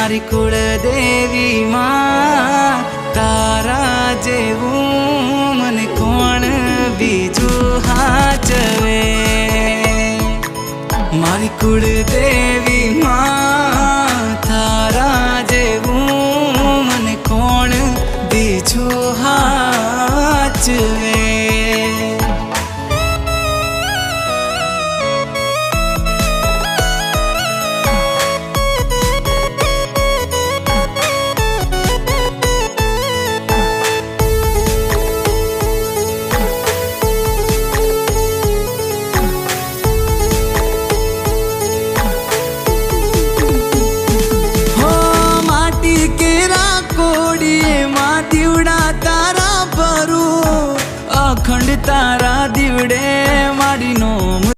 મારી કુળદેવી માં તારા જેવું મને કોણ બીજું હાચવે મારી કુળદેવી માં તારા જેવું મને કોણ બીજું હાચવે અખંડ તારા દીવડે મારી નો